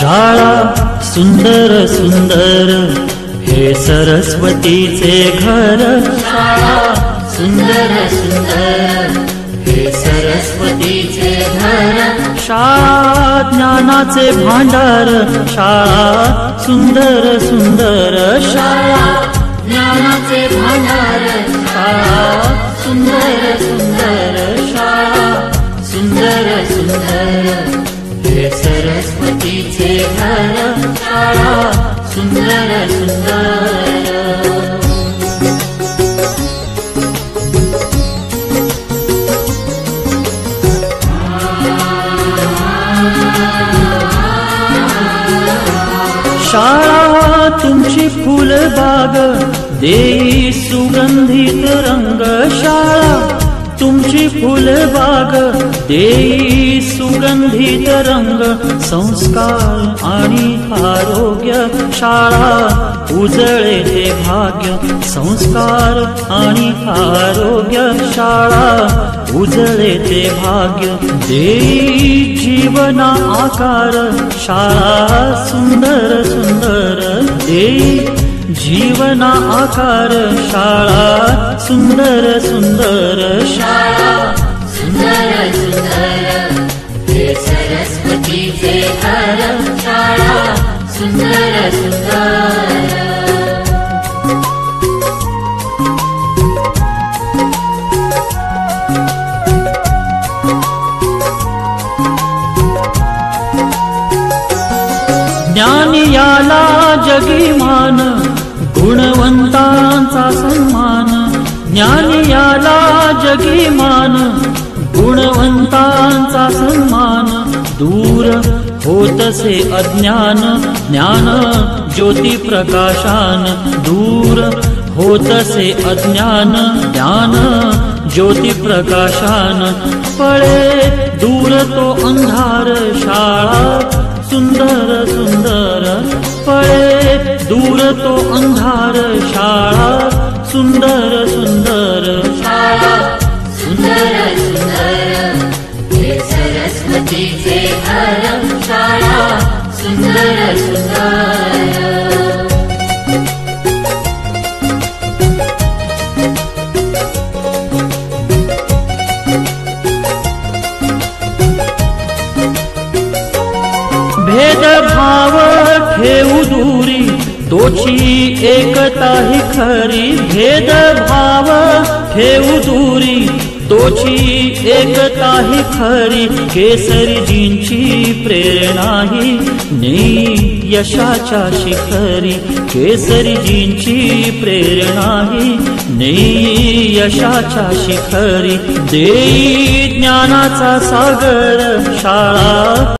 शाळा सुंदर सुंदर हे सरस्वतीचे घर। शाळा सुंदर सुंदर हे सरस्वतीचे घर। शाळा ज्ञानाचे भांडार। शाळा सुंदर सुंदर शाळा ज्ञानाचे भांडार। शाळा सुंदर सुंदर शाळा सुंदर सुंदर हे सरस्वतीचे घर। शाळा सुंदर सुंदर। शाळा तुमची फुलबाग देई सुगंधित रंग। शाळा तुमची फुलबाग देई सुगंधित रंग। संस्कार आणि आरोग्य शाळा उजळे ते भाग्य। संस्कार आणि आरोग्य शाळा उजळे ते भाग्य। देई जीवना आकार शाळा सुंदर सुंदर देई जीवना आकार। शाळा सुंदर सुंदर शाळा सुंदर सुंदर हे सरस्वतीचे घर। शाळा सुंदर सुंदर। ज्ञान याला जगी मान गुणवंतांचा सन्मान। ज्ञान याला जगी मान गुणवंतांचा सन्मान। दूर होतसे अज्ञान ज्ञान ज्योती प्रकाशान। दूर होतसे अज्ञान ज्ञान ज्योती प्रकाशान। पळे दूर तो अंधार शाळा सुंदर सुंदर पळे दूर तो अंधार। शाळा सुंदर सुंदर शाळा सुंदर सुंदर हे सरस्वतीचे घर। शाळा सुंदर सुंदर। भेदभाव ठेवू दूरी तोची एकता ही खरी। भेदभाव ठेवू दूरी तोची एकता ही खरी। केसरीजींची प्रेरणा ही नेई यशाच्या शिखरी। केसरीजींची प्रेरणा ही नेई यशाच्या शिखरी। देई ज्ञानाचा सागर शाळा